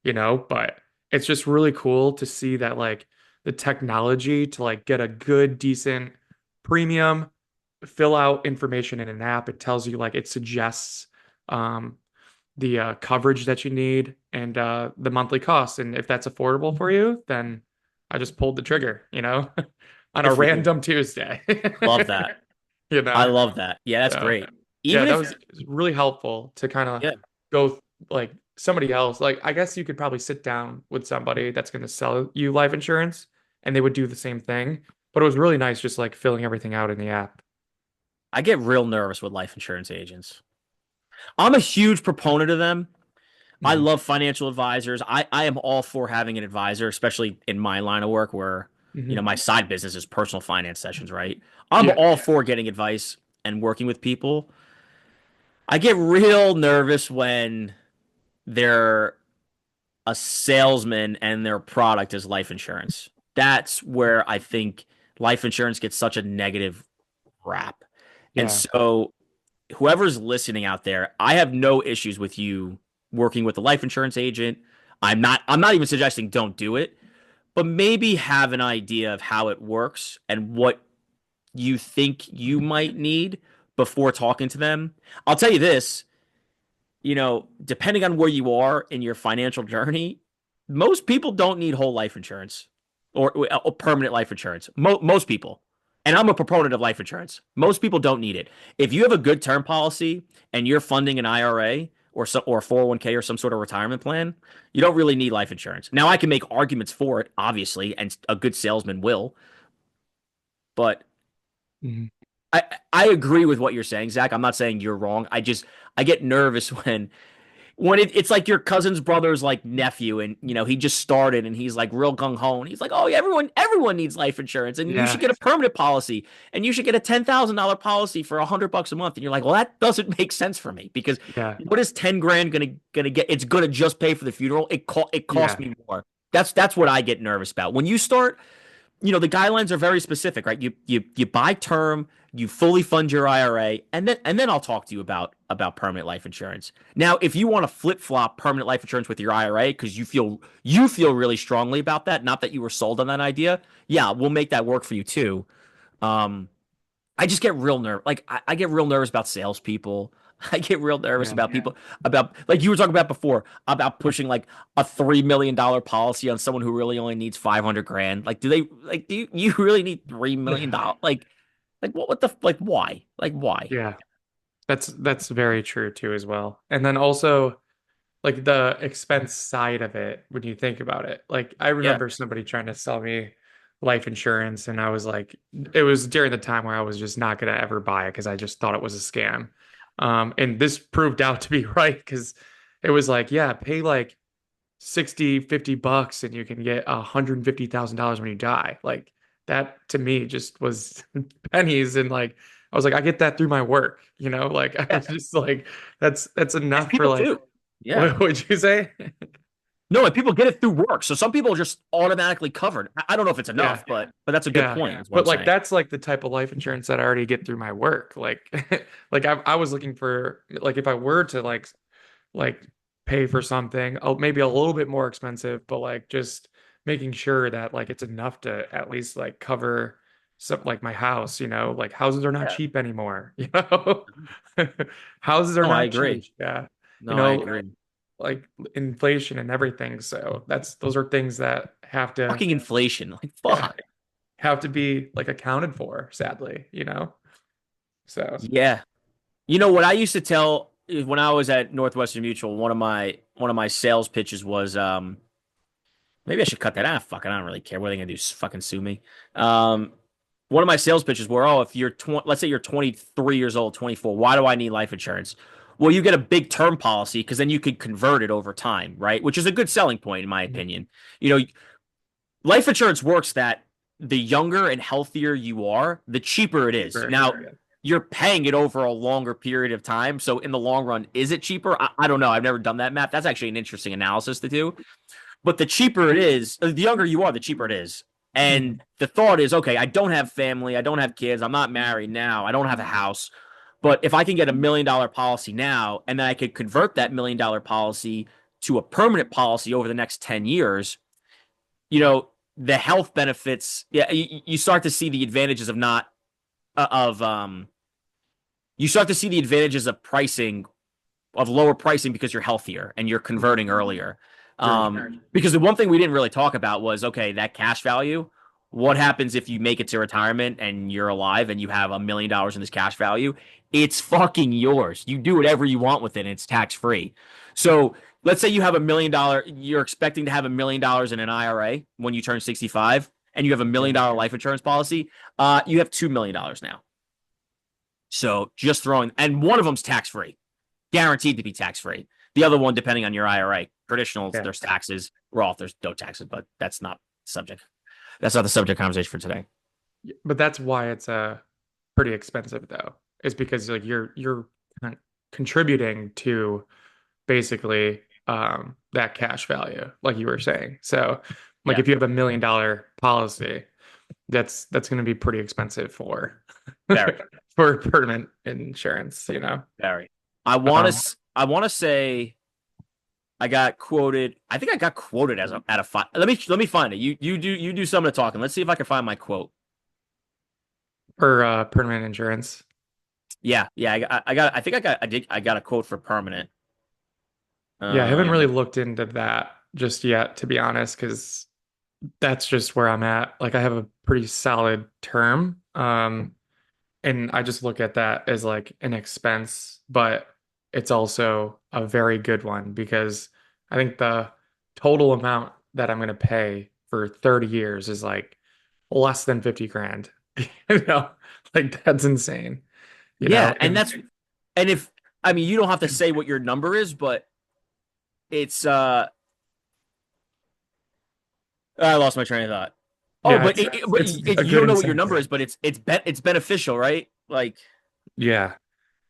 [SPEAKER 2] but it's just really cool to see that like the technology to like get a good, decent premium, fill out information in an app. It tells you like it suggests um, the coverage that you need and the monthly cost. And if that's affordable for you, then I just pulled the trigger, on a
[SPEAKER 1] Good for you.
[SPEAKER 2] random Tuesday.
[SPEAKER 1] Love that.
[SPEAKER 2] You
[SPEAKER 1] I
[SPEAKER 2] know?
[SPEAKER 1] love that. Yeah, that's
[SPEAKER 2] So
[SPEAKER 1] great.
[SPEAKER 2] yeah,
[SPEAKER 1] Even
[SPEAKER 2] that
[SPEAKER 1] if
[SPEAKER 2] was really helpful to kind of
[SPEAKER 1] yeah,
[SPEAKER 2] go like somebody else. Like I guess you could probably sit down with somebody that's going to sell you life insurance and they would do the same thing. But it was really nice just like filling everything out in the app.
[SPEAKER 1] I get real nervous with life insurance agents. I'm a huge proponent of them. I
[SPEAKER 2] Mhm.
[SPEAKER 1] love financial advisors. I am all for having an advisor, especially in my line of work where,
[SPEAKER 2] Mhm.
[SPEAKER 1] my side business is personal finance sessions, right? I'm
[SPEAKER 2] Yeah.
[SPEAKER 1] all for getting advice and working with people. I get real nervous when they're a salesman and their product is life insurance. That's where I think life insurance gets such a negative rap. And
[SPEAKER 2] Yeah.
[SPEAKER 1] so whoever's listening out there, I have no issues with you working with a life insurance agent. I'm not even suggesting don't do it, but maybe have an idea of how it works and what you think you might need before talking to them. I'll tell you this, depending on where you are in your financial journey, most people don't need whole life insurance or permanent life insurance. Most people. And I'm a proponent of life insurance. Most people don't need it. If you have a good term policy and you're funding an IRA or 401k or some sort of retirement plan, you don't really need life insurance. Now I can make arguments for it, obviously, and a good salesman will, but
[SPEAKER 2] Mhm.
[SPEAKER 1] I agree with what you're saying, Zach. I'm not saying you're wrong. I get nervous when it's like your cousin's brother's like nephew, and he just started and he's like real gung ho, and he's like, oh yeah, everyone needs life insurance, and you should
[SPEAKER 2] Yeah,
[SPEAKER 1] get a permanent policy, and you should get a $10,000 policy for $100 a month, and you're like, well, that doesn't make sense for me because
[SPEAKER 2] yeah,
[SPEAKER 1] what is 10 grand gonna get? It's gonna just pay for the funeral. It costs
[SPEAKER 2] yeah,
[SPEAKER 1] me more. That's what I get nervous about when you start. The guidelines are very specific, right? You buy term, you fully fund your IRA, and then I'll talk to you about permanent life insurance. Now, if you want to flip flop permanent life insurance with your IRA because you feel really strongly about that, not that you were sold on that idea, yeah, we'll make that work for you too. Um, I just get real nervous. Like I get real nervous about salespeople. I get real nervous
[SPEAKER 2] yeah.
[SPEAKER 1] about people about like you were talking about before about pushing like a $3 million policy on someone who really only needs 500 grand. Like, do you really need $3 million? Like what the like why? Like why?
[SPEAKER 2] Yeah, that's very true too as well. And then also like the expense side of it when you think about it. Like I
[SPEAKER 1] Yeah,
[SPEAKER 2] remember somebody trying to sell me life insurance and I was like it was during the time where I was just not gonna ever buy it because I just thought it was a scam. And this proved out to be right because it was like, yeah, pay like 60, $50 and you can get $150,000 when you die. Like that to me just was pennies and like I was like, I get that through my work, like I was
[SPEAKER 1] yeah.
[SPEAKER 2] just like that's
[SPEAKER 1] And
[SPEAKER 2] enough for
[SPEAKER 1] people
[SPEAKER 2] like
[SPEAKER 1] do. Yeah.
[SPEAKER 2] what would you say?
[SPEAKER 1] No, and people get it through work. So some people are just automatically covered. I don't know if it's
[SPEAKER 2] Yeah.
[SPEAKER 1] enough, but that's a good
[SPEAKER 2] Yeah.
[SPEAKER 1] point, is what I'm
[SPEAKER 2] But like
[SPEAKER 1] saying.
[SPEAKER 2] that's like the type of life insurance that I already get through my work. Like like I was looking for like if I were to like pay for something, maybe a little bit more expensive, but like just making sure that like it's enough to at least like cover some like my house, like houses are not
[SPEAKER 1] Yeah.
[SPEAKER 2] cheap anymore, you know? Houses are
[SPEAKER 1] No, I
[SPEAKER 2] not cheap.
[SPEAKER 1] agree.
[SPEAKER 2] Yeah. You
[SPEAKER 1] No, I
[SPEAKER 2] know,
[SPEAKER 1] agree.
[SPEAKER 2] like inflation and everything. So those are things that have to
[SPEAKER 1] Fucking inflation. Like,
[SPEAKER 2] yeah,
[SPEAKER 1] fuck.
[SPEAKER 2] have to be like accounted for, sadly. So
[SPEAKER 1] Yeah. What I used to tell when I was at Northwestern Mutual, one of my sales pitches was maybe I should cut that out. Fuck, I don't really care. What are they gonna do? Fucking sue me? Um, one of my sales pitches were, oh, if let's say you're 23 years old, 24, why do I need life insurance? Well, you get a big term policy because then you could convert it over time, right? Which is a good selling point, in my opinion. You know, life insurance works that the younger and healthier you are, the cheaper it is.
[SPEAKER 2] cheaper.
[SPEAKER 1] Now,
[SPEAKER 2] Yeah.
[SPEAKER 1] you're paying it over a longer period of time. So, in the long run, is it cheaper? I don't know. I've never done that math. That's actually an interesting analysis to do. But the cheaper it is, the younger you are, the cheaper it is.
[SPEAKER 2] Mhm.
[SPEAKER 1] And the thought is, okay, I don't have family, I don't have kids, I'm not married now, I don't have a house. But if I can get $1 million policy now, and then I could convert that $1 million policy to a permanent policy over the next 10 years, the health benefits, yeah, you start to see the advantages of not, of, you start to see the advantages of pricing, of lower pricing because you're healthier and you're converting earlier.
[SPEAKER 2] True.
[SPEAKER 1] Because the one thing we didn't really talk about was, okay, that cash value. What happens if you make it to retirement and you're alive and you have $1 million in this cash value? It's fucking yours. You do whatever you want with it, and it's tax free. So let's say you have $1 million, you're expecting to have $1 million in an IRA when you turn 65, and you have $1 million life insurance policy. You have $2 million now. So just throwing, and one of them's tax free, guaranteed to be tax free. The other one, depending on your IRA, traditional,
[SPEAKER 2] Yeah.
[SPEAKER 1] there's taxes. Roth, there's no taxes, but that's not subject. That's not the subject conversation for today.
[SPEAKER 2] But that's why it's pretty expensive though. Is because like you're contributing to basically that cash value, like you were saying. So like
[SPEAKER 1] Yeah,
[SPEAKER 2] if you have $1 million policy, that's going to be pretty expensive for
[SPEAKER 1] very,
[SPEAKER 2] for permanent insurance.
[SPEAKER 1] very. I want to say I got quoted. I think I got quoted as at a five. Let me find it. You do some of the talking. Let's see if I can find my quote.
[SPEAKER 2] For permanent insurance.
[SPEAKER 1] Yeah, yeah. I think I got a quote for permanent.
[SPEAKER 2] Yeah, I haven't
[SPEAKER 1] Um,
[SPEAKER 2] really looked into that just yet, to be honest, because that's just where I'm at. Like I have a pretty solid term. And I just look at that as like an expense, but it's also a very good one because I think the total amount that I'm going to pay for 30 years is like less than 50 grand. You know, Like that's insane. You
[SPEAKER 1] Yeah,
[SPEAKER 2] know,
[SPEAKER 1] and that's and if I mean you don't have to say what your number is, but it's I lost my train of thought. Oh,
[SPEAKER 2] yeah,
[SPEAKER 1] but
[SPEAKER 2] it's a
[SPEAKER 1] you
[SPEAKER 2] good
[SPEAKER 1] don't know what your number
[SPEAKER 2] incentive.
[SPEAKER 1] is, but it's beneficial, right? Like
[SPEAKER 2] Yeah.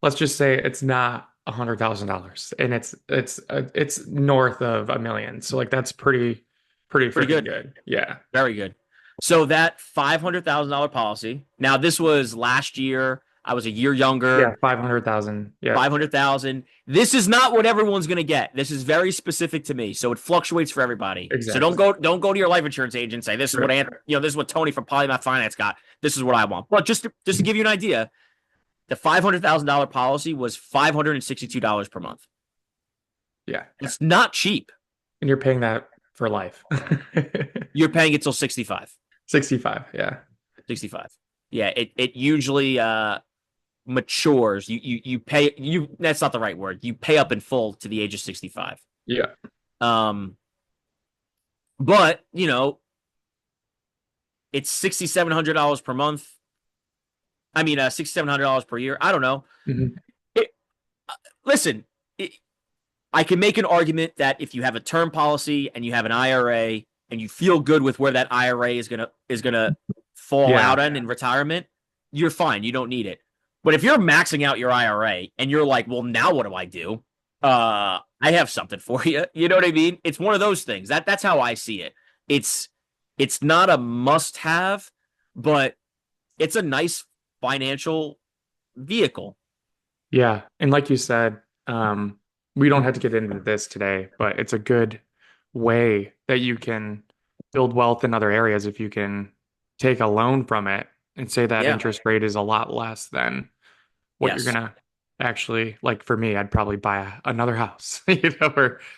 [SPEAKER 2] Let's just say it's not $100,000 and it's north of a million. So like that's pretty
[SPEAKER 1] pretty
[SPEAKER 2] freaking
[SPEAKER 1] good,
[SPEAKER 2] good. Yeah.
[SPEAKER 1] very good. So that $500,000 policy. Now this was last year. I was a year
[SPEAKER 2] Yeah,
[SPEAKER 1] younger.
[SPEAKER 2] 500,000. Yeah,
[SPEAKER 1] 500,000. This is not what everyone's going to get. This is very specific to me. So it fluctuates for everybody. So
[SPEAKER 2] exactly.
[SPEAKER 1] don't go to your life insurance agent and say this is what
[SPEAKER 2] Right.
[SPEAKER 1] this is what Tony from Polymath Finance got. This is what I want. But just to give you an idea, the $500,000 policy was $562 per month.
[SPEAKER 2] Yeah.
[SPEAKER 1] It's not cheap.
[SPEAKER 2] And you're paying that for life.
[SPEAKER 1] You're paying it till 65.
[SPEAKER 2] 65. Yeah.
[SPEAKER 1] 65. Yeah, it usually matures. You pay you that's not the right word. You pay up in full to the age of 65.
[SPEAKER 2] Yeah.
[SPEAKER 1] Um but, it's $6,700 per month. I mean, $6,700 per year. I don't know.
[SPEAKER 2] Mhm.
[SPEAKER 1] It, listen, I can make an argument that if you have a term policy and you have an IRA and you feel good with where that IRA is gonna fall
[SPEAKER 2] Yeah.
[SPEAKER 1] out in retirement, you're fine. You don't need it. But if you're maxing out your IRA and you're like, well, now what do I do? I have something for you. You know what I mean? It's one of those things. That's how I see it. It's it's not a must-have, but it's a nice financial vehicle.
[SPEAKER 2] Yeah. And like you said, we don't have to get into this today, but it's a good way that you can build wealth in other areas if you can take a loan from it and say that
[SPEAKER 1] Yeah.
[SPEAKER 2] interest rate is a lot less than what you're
[SPEAKER 1] Yes.
[SPEAKER 2] gonna actually like. For me, I'd probably buy another house,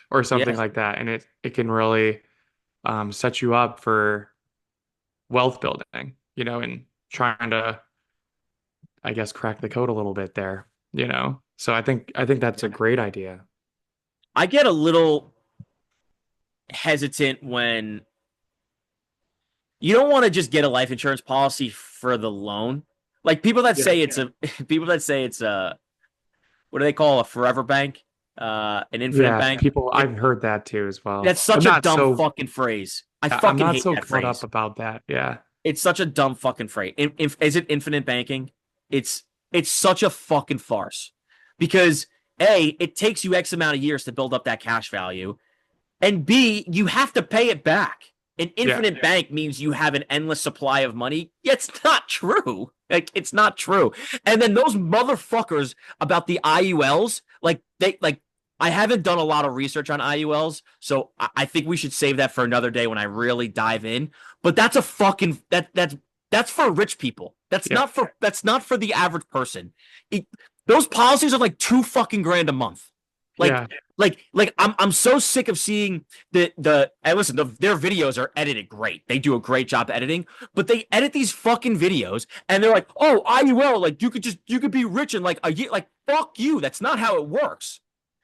[SPEAKER 2] or something
[SPEAKER 1] Yes.
[SPEAKER 2] like that, and it can really set you up for wealth building, and trying to, I guess, crack the code a little bit there, So I think that's a great idea.
[SPEAKER 1] I get a little hesitant when you don't want to just get a life insurance policy for the loan. Like people that
[SPEAKER 2] Yeah.
[SPEAKER 1] say it's a people that say it's a what do they call a forever bank? An infinite
[SPEAKER 2] Yeah,
[SPEAKER 1] bank.
[SPEAKER 2] people, I've heard that too as well.
[SPEAKER 1] That's
[SPEAKER 2] I'm
[SPEAKER 1] such a
[SPEAKER 2] not
[SPEAKER 1] dumb
[SPEAKER 2] so
[SPEAKER 1] fucking phrase. I
[SPEAKER 2] I'm
[SPEAKER 1] fucking
[SPEAKER 2] not
[SPEAKER 1] hate
[SPEAKER 2] so
[SPEAKER 1] that
[SPEAKER 2] caught up
[SPEAKER 1] phrase.
[SPEAKER 2] about that. Yeah.
[SPEAKER 1] It's such a dumb fucking phrase. Is it infinite banking? It's it's such a fucking farce because A, it takes you X amount of years to build up that cash value. And B, you have to pay it back. An
[SPEAKER 2] Yeah.
[SPEAKER 1] infinite bank means you have an endless supply of money. It's not true. Like it's not true. And then those motherfuckers about the IULs, like I haven't done a lot of research on IULs, so I think we should save that for another day when I really dive in. But that's a fucking that's for rich people.
[SPEAKER 2] Yeah.
[SPEAKER 1] That's not for the average person. It, those policies are like 2 fucking grand a month. Like
[SPEAKER 2] Yeah.
[SPEAKER 1] I'm so sick of seeing the and listen, their videos are edited great. They do a great job editing, but they edit these fucking videos and they're like, oh, IUL, like you could be rich in like a year. Like, fuck you. That's not how it works.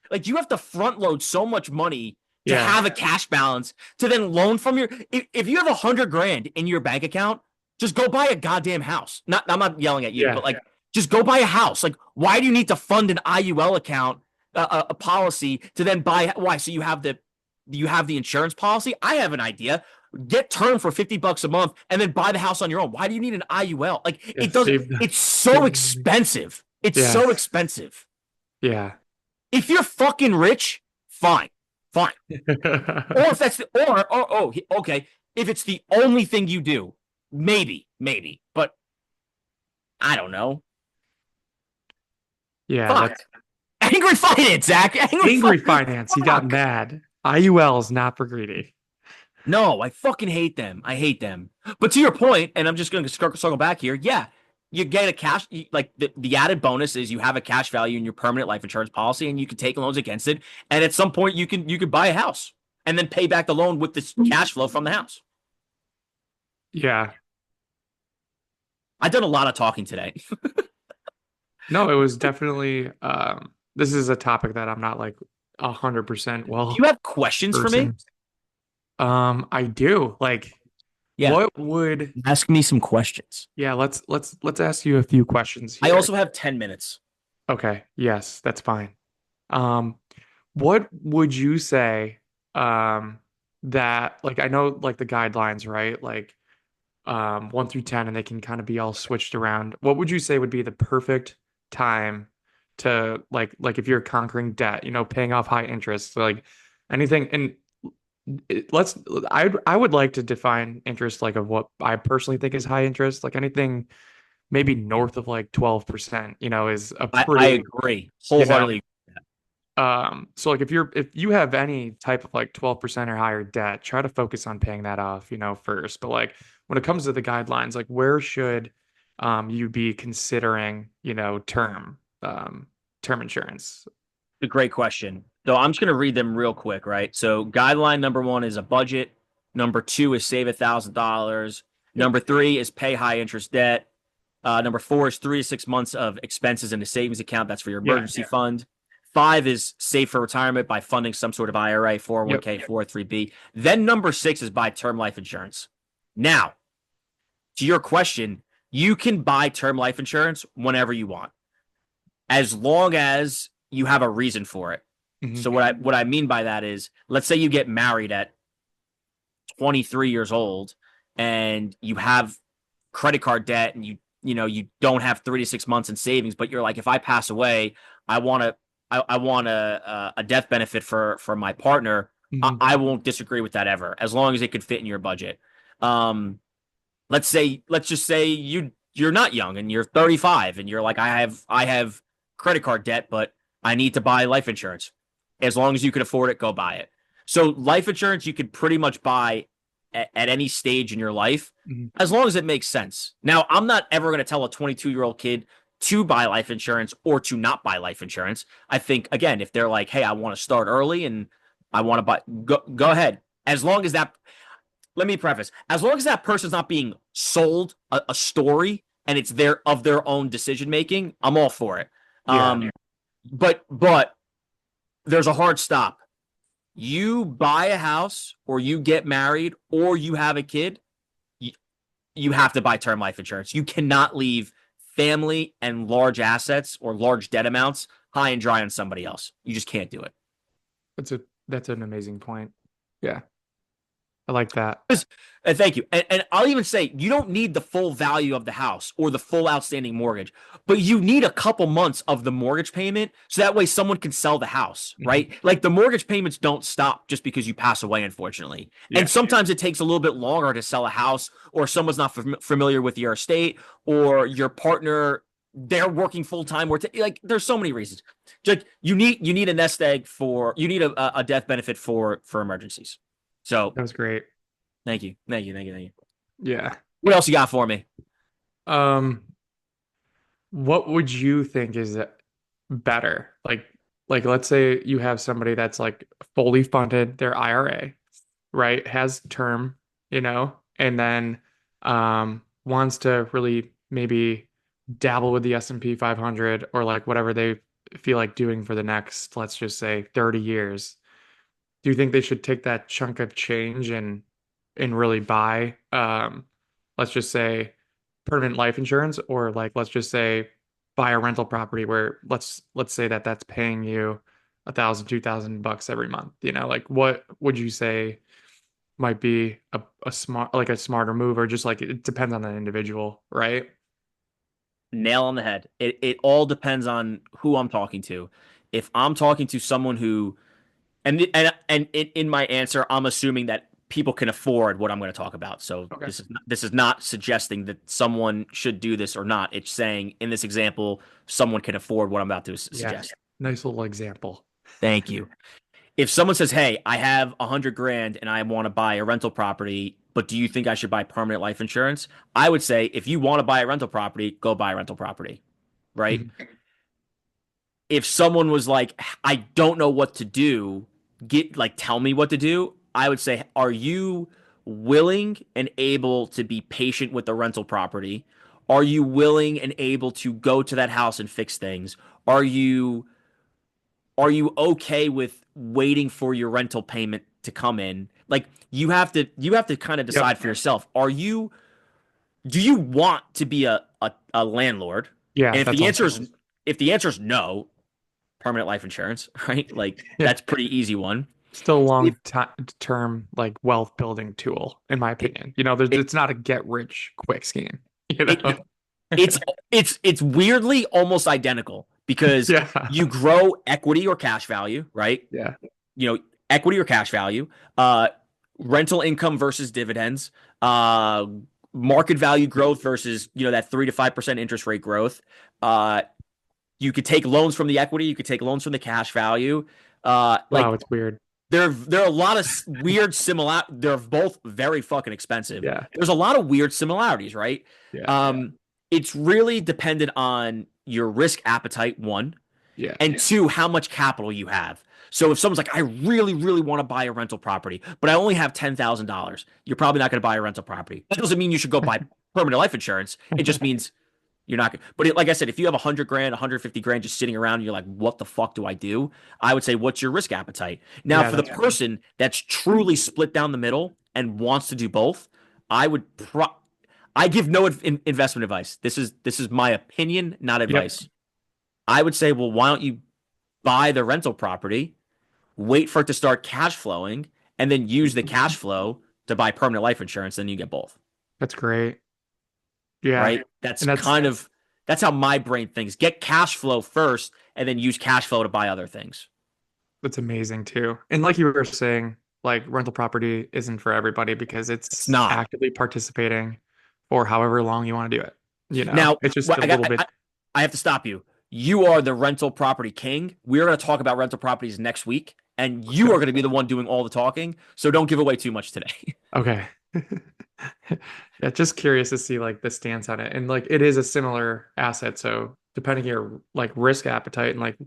[SPEAKER 1] Like you have to front load so much money to
[SPEAKER 2] Yeah.
[SPEAKER 1] have a cash balance to then loan from your if you have 100 grand in your bank account, just go buy a goddamn house. Not I'm not yelling at you,
[SPEAKER 2] Yeah.
[SPEAKER 1] but like just go buy a house. Like, why do you need to fund an IUL account, a policy to then buy? Why? So you have the insurance policy. I have an idea. Get term for $50 a month and then buy the house on your own. Why do you need an IUL? Like
[SPEAKER 2] Yeah,
[SPEAKER 1] it doesn't.
[SPEAKER 2] save the-
[SPEAKER 1] It's so expensive. It's
[SPEAKER 2] Yeah.
[SPEAKER 1] so expensive.
[SPEAKER 2] Yeah.
[SPEAKER 1] If you're fucking rich, fine, fine. Or if that's the, or oh okay, if it's the only thing you do, maybe, but I don't know.
[SPEAKER 2] Yeah,
[SPEAKER 1] Fuck.
[SPEAKER 2] that's
[SPEAKER 1] Angry finance, Zach.
[SPEAKER 2] angry finance. He got
[SPEAKER 1] Fuck.
[SPEAKER 2] mad. IUL is not for greedy.
[SPEAKER 1] No, I fucking hate them. I hate them. But to your point, and I'm just going to circle back here. Yeah, you get a cash, like the added bonus is you have a cash value in your permanent life insurance policy, and you can take loans against it. And at some point, you can buy a house and then pay back the loan with this cash flow from the house.
[SPEAKER 2] Yeah.
[SPEAKER 1] I've done a lot of talking today.
[SPEAKER 2] No, it was definitely this is a topic that I'm not like 100%
[SPEAKER 1] Do
[SPEAKER 2] well
[SPEAKER 1] you have questions for me?
[SPEAKER 2] versed in. I do. Like,
[SPEAKER 1] Yeah.
[SPEAKER 2] What would
[SPEAKER 1] Ask me some questions.
[SPEAKER 2] Yeah, let's ask you a few questions
[SPEAKER 1] I
[SPEAKER 2] here.
[SPEAKER 1] also have 10 minutes.
[SPEAKER 2] Okay, yes, that's fine. Um, what would you say that like I know like the guidelines, right? Like 1 through 10 and they can kind of be all switched around. What would you say would be the perfect time to like if you're conquering debt, paying off high interest, like anything and let's I would like to define interest like of what I personally think is high interest, like anything maybe north of like 12%, is a
[SPEAKER 1] I
[SPEAKER 2] pretty,
[SPEAKER 1] agree
[SPEAKER 2] you know,
[SPEAKER 1] wholeheartedly.
[SPEAKER 2] so like if you have any type of like 12% or higher debt, try to focus on paying that off, first. But like when it comes to the guidelines, like where should you be considering, term insurance?
[SPEAKER 1] A great question. So I'm just going to read them real quick, right? So guideline number one is a budget. Number two is save $1,000. Number three is pay high interest debt. Number four is 3 to 6 months of expenses in a savings account. That's for your
[SPEAKER 2] Yeah.
[SPEAKER 1] emergency fund. Five is save for retirement by funding some sort of IRA,
[SPEAKER 2] Yep.
[SPEAKER 1] 401k, 403b. Then number six is buy term life insurance. Now, to your question, you can buy term life insurance whenever you want, as long as you have a reason for it.
[SPEAKER 2] Mhm.
[SPEAKER 1] So what I mean by that is, let's say you get married at 23 years old and you have credit card debt and you don't have 3 to 6 months in savings, but you're like, if I pass away, I want to I want a death benefit for my partner.
[SPEAKER 2] Mhm.
[SPEAKER 1] I won't disagree with that ever, as long as it could fit in your budget. Um, let's just say you're not young and you're 35 and you're like, I have credit card debt, but I need to buy life insurance. As long as you can afford it, go buy it. So life insurance you could pretty much buy at any stage in your life,
[SPEAKER 2] Mhm.
[SPEAKER 1] as long as it makes sense. Now, I'm not ever going to tell a 22-year-old kid to buy life insurance or to not buy life insurance. I think, again, if they're like, hey, I want to start early and I want to buy, go ahead. As long as that, let me preface, as long as that person's not being sold a story and it's their own decision making, I'm all for it.
[SPEAKER 2] Yeah.
[SPEAKER 1] But there's a hard stop. You buy a house or you get married or you have a kid, you have to buy term life insurance. You cannot leave family and large assets or large debt amounts high and dry on somebody else. You just can't do it.
[SPEAKER 2] That's a that's an amazing point. Yeah. I like that.
[SPEAKER 1] And thank you. And I'll even say you don't need the full value of the house or the full outstanding mortgage, but you need a couple months of the mortgage payment so that way someone can sell the house, right? Like the mortgage payments don't stop just because you pass away, unfortunately.
[SPEAKER 2] Yeah.
[SPEAKER 1] And sometimes it takes a little bit longer to sell a house, or someone's not familiar with your estate, or your partner, they're working full time. Like there's so many reasons. Just you need a nest egg you need a death benefit for emergencies. So
[SPEAKER 2] That was great.
[SPEAKER 1] thank you. Thank you. Thank you. Thank you.
[SPEAKER 2] Yeah.
[SPEAKER 1] What else you got for me?
[SPEAKER 2] Um, what would you think is better? Like let's say you have somebody that's like fully funded their IRA, right? Has term, and then wants to really maybe dabble with the S&P 500 or like whatever they feel like doing for the next, let's just say 30 years. Do you think they should take that chunk of change and really buy let's just say permanent life insurance, or like let's just say buy a rental property where let's say that that's paying you 1,000, 2,000 bucks every month, like what would you say might be a smart, like a smarter move, or just like it depends on the individual, right?
[SPEAKER 1] Nail on the head. It all depends on who I'm talking to. If I'm talking to someone who, and in my answer, I'm assuming that people can afford what I'm going to talk about. So
[SPEAKER 2] Okay.
[SPEAKER 1] this is not suggesting that someone should do this or not. It's saying in this example, someone can afford what I'm about to
[SPEAKER 2] Yeah.
[SPEAKER 1] suggest.
[SPEAKER 2] Nice little example.
[SPEAKER 1] Thank you. If someone says, "Hey, I have 100 grand and I want to buy a rental property, but do you think I should buy permanent life insurance?" I would say, if you want to buy a rental property, go buy a rental property, right?
[SPEAKER 2] Mhm.
[SPEAKER 1] If someone was like, "I don't know what to do," tell me what to do. I would say, are you willing and able to be patient with the rental property? Are you willing and able to go to that house and fix things? Are you okay with waiting for your rental payment to come in? Like you have to kind of
[SPEAKER 2] Yep.
[SPEAKER 1] decide for yourself. Do you want to be a landlord?
[SPEAKER 2] Yeah,
[SPEAKER 1] And
[SPEAKER 2] that's also
[SPEAKER 1] if the answer is no, permanent life insurance, right? Like
[SPEAKER 2] yeah,
[SPEAKER 1] that's pretty easy one.
[SPEAKER 2] still a
[SPEAKER 1] If
[SPEAKER 2] term like wealth building tool, in my
[SPEAKER 1] it,
[SPEAKER 2] opinion.
[SPEAKER 1] it,
[SPEAKER 2] It's not a get rich quick scheme, you
[SPEAKER 1] it
[SPEAKER 2] know?
[SPEAKER 1] it's it's weirdly almost identical because
[SPEAKER 2] Yeah.
[SPEAKER 1] you grow equity or cash value, right?
[SPEAKER 2] Yeah.
[SPEAKER 1] You know, equity or cash value, uh, rental income versus dividends, uh, market value growth versus that 3 to 5% interest rate growth. Uh, you could take loans from the equity, you could take loans from the cash value.
[SPEAKER 2] Wow,
[SPEAKER 1] Like
[SPEAKER 2] it's weird.
[SPEAKER 1] there are a lot of weird similar. They're both very fucking expensive.
[SPEAKER 2] Yeah.
[SPEAKER 1] There's a lot of weird similarities, right?
[SPEAKER 2] Yeah.
[SPEAKER 1] Um, it's really dependent on your risk appetite, one,
[SPEAKER 2] Yeah.
[SPEAKER 1] and two, how much capital you have. So if someone's like, I really, really want to buy a rental property, but I only have $10,000, you're probably not going to buy a rental property. That doesn't mean you should go buy permanent life insurance. It just means you're not. But like I said, if you have 100 grand, 150 grand just sitting around, and you're like, what the fuck do I do? I would say, what's your risk appetite? Now,
[SPEAKER 2] Yeah,
[SPEAKER 1] for the
[SPEAKER 2] that's fair.
[SPEAKER 1] person that's truly split down the middle and wants to do both, I would. I give no investment advice. This is my opinion, not
[SPEAKER 2] Yep.
[SPEAKER 1] advice. I would say, well, why don't you buy the rental property, wait for it to start cash flowing, and then use the cash flow to buy permanent life insurance? Then you get both,
[SPEAKER 2] That's great. Yeah.
[SPEAKER 1] right? That's
[SPEAKER 2] And that's
[SPEAKER 1] kind of that's how my brain thinks. Get cash flow first, and then use cash flow to buy other things.
[SPEAKER 2] that's amazing too. And like you were saying, like rental property isn't for everybody because
[SPEAKER 1] It's
[SPEAKER 2] it's
[SPEAKER 1] not.
[SPEAKER 2] actively participating for however long you want to do it.
[SPEAKER 1] Now,
[SPEAKER 2] It's just a
[SPEAKER 1] I
[SPEAKER 2] little
[SPEAKER 1] got.
[SPEAKER 2] bit.
[SPEAKER 1] I have to stop you. You are the rental property king. We're going to talk about rental properties next week, and you
[SPEAKER 2] Okay.
[SPEAKER 1] are going to be the one doing all the talking. So don't give away too much today.
[SPEAKER 2] Okay. Yeah, just curious to see like the stance on it. And like it is a similar asset. So depending on your like risk appetite and like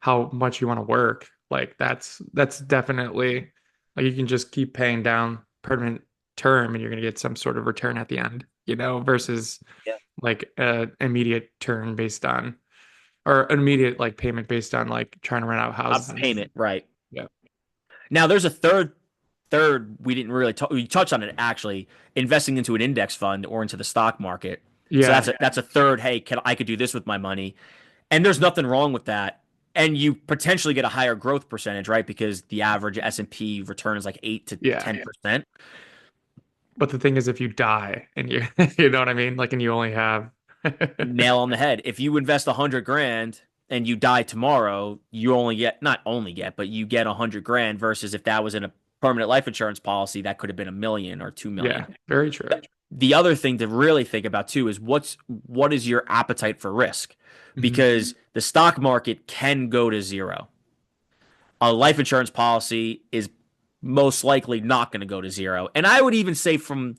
[SPEAKER 2] how much you want to work, like that's definitely like you can just keep paying down permanent term and you're gonna get some sort of return at the end, versus
[SPEAKER 1] Yeah.
[SPEAKER 2] like a immediate turn based on or an immediate like payment based on like trying to rent out
[SPEAKER 1] A
[SPEAKER 2] houses and
[SPEAKER 1] payment, right?
[SPEAKER 2] yeah.
[SPEAKER 1] Now, there's a third we didn't really talk. We touched on it actually. Investing into an index fund or into the stock market. So
[SPEAKER 2] Yeah.
[SPEAKER 1] that's a third. Hey, I could do this with my money, and there's nothing wrong with that. And you potentially get a higher growth percentage, right? Because the average S&P return is like 8 to 10%.
[SPEAKER 2] But the thing is, if you die and you, you know what I mean? Like, and you only have,
[SPEAKER 1] Nail on the head. If you invest 100 grand and you die tomorrow, you only get not only get, but you get 100 grand versus if that was in a permanent life insurance policy, that could have been 1 million or 2 million.
[SPEAKER 2] yeah, very true.
[SPEAKER 1] The other thing to really think about too is what is your appetite for risk?
[SPEAKER 2] Mhm.
[SPEAKER 1] Because the stock market can go to zero. A life insurance policy is most likely not going to go to zero. And I would even say from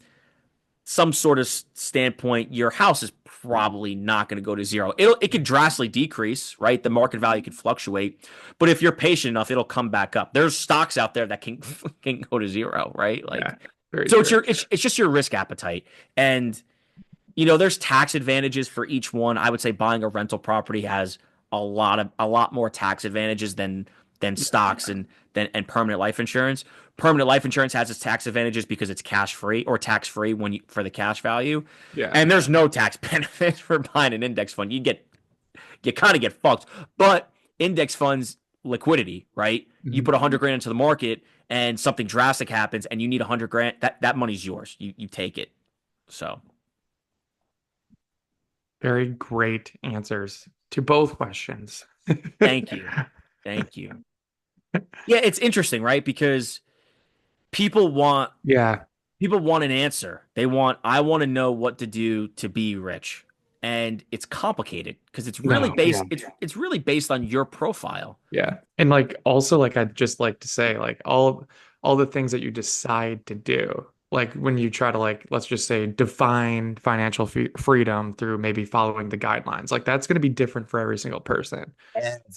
[SPEAKER 1] some sort of standpoint, your house is probably not going to go to zero. It could drastically decrease, right? The market value could fluctuate, but if you're patient enough, it'll come back up. There's stocks out there that can can go to zero, right?
[SPEAKER 2] Yeah,
[SPEAKER 1] Like
[SPEAKER 2] very
[SPEAKER 1] so
[SPEAKER 2] true.
[SPEAKER 1] it's just your risk appetite. And there's tax advantages for each one. I would say buying a rental property has a lot more tax advantages than stocks and permanent life insurance. Permanent life insurance has its tax advantages because it's cash free or tax free for the cash value.
[SPEAKER 2] Yeah.
[SPEAKER 1] And there's no tax benefits for buying an index fund. You kind of get fucked. But index funds liquidity, right? You
[SPEAKER 2] Mhm.
[SPEAKER 1] put 100 grand into the market and something drastic happens and you need 100 grand, that money's yours. You take it. So
[SPEAKER 2] Very great answers to both questions.
[SPEAKER 1] thank you. Thank you. Yeah, it's interesting, right? Because people want
[SPEAKER 2] Yeah.
[SPEAKER 1] people want an answer. I want to know what to do to be rich. And it's complicated because
[SPEAKER 2] No, yeah.
[SPEAKER 1] it's really based on your profile.
[SPEAKER 2] Yeah. And like also like I'd just like to say like all the things that you decide to do. Like when you try to like let's just say define financial freedom through maybe following the guidelines. Like that's going to be different for every single person.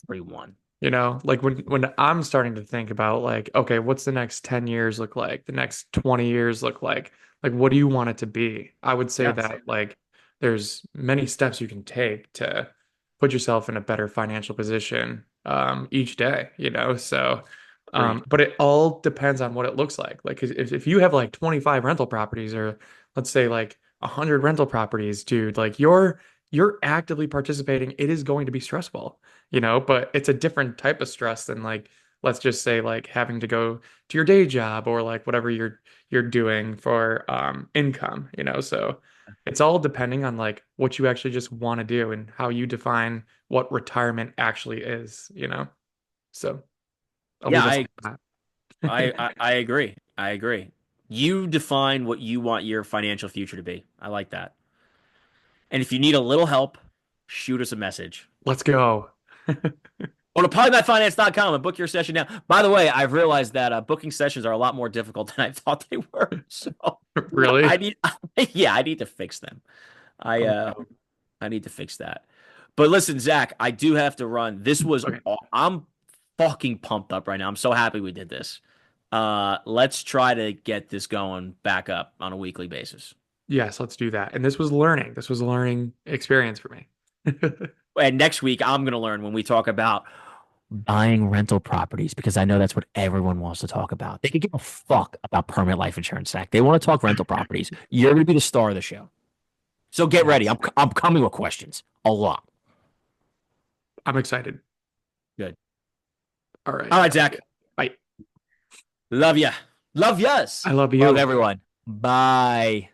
[SPEAKER 1] Everyone.
[SPEAKER 2] Like when I'm starting to think about like okay, what's the next 10 years look like? The next 20 years look like? Like what do you want it to be? I would say
[SPEAKER 1] Yeah.
[SPEAKER 2] that like there's many steps you can take to put yourself in a better financial position each day. So
[SPEAKER 1] Agreed.
[SPEAKER 2] But it all depends on what it looks like. Like if you have like 25 rental properties, or let's say like 100 rental properties, dude, like you're actively participating. It is going to be stressful, but it's a different type of stress than like, let's just say like having to go to your day job or like whatever you're doing for income, So it's all depending on like what you actually just want to do and how you define what retirement actually is. So I'll
[SPEAKER 1] Yeah,
[SPEAKER 2] leave us with that.
[SPEAKER 1] I agree. I agree. You define what you want your financial future to be. I like that. And if you need a little help, shoot us a message.
[SPEAKER 2] Let's go.
[SPEAKER 1] Go to polymathfinance.com and book your session now. By the way, I've realized that booking sessions are a lot more difficult than I thought they were. So I
[SPEAKER 2] Really?
[SPEAKER 1] need, yeah, I need to fix them. I
[SPEAKER 2] Oh,
[SPEAKER 1] uh,
[SPEAKER 2] no.
[SPEAKER 1] I need to fix that. But listen, Zach, I do have to run.
[SPEAKER 2] Okay.
[SPEAKER 1] I'm fucking pumped up right now. I'm so happy we did this. Let's try to get this going back up on a weekly basis.
[SPEAKER 2] Yes, let's do that. And this was learning. This was a learning experience for me.
[SPEAKER 1] And next week, I'm going to learn when we talk about buying rental properties because I know that's what everyone wants to talk about. They could give a fuck about permanent life insurance, Zach. They want to talk rental properties. You're going to be the star of the show. So get ready.
[SPEAKER 2] Yes.
[SPEAKER 1] I'm coming with questions. A lot.
[SPEAKER 2] I'm excited.
[SPEAKER 1] Good.
[SPEAKER 2] All right.
[SPEAKER 1] All right, Zach.
[SPEAKER 2] Bye.
[SPEAKER 1] Love ya. Love yas.
[SPEAKER 2] I love
[SPEAKER 1] Love
[SPEAKER 2] you.
[SPEAKER 1] everyone. Bye.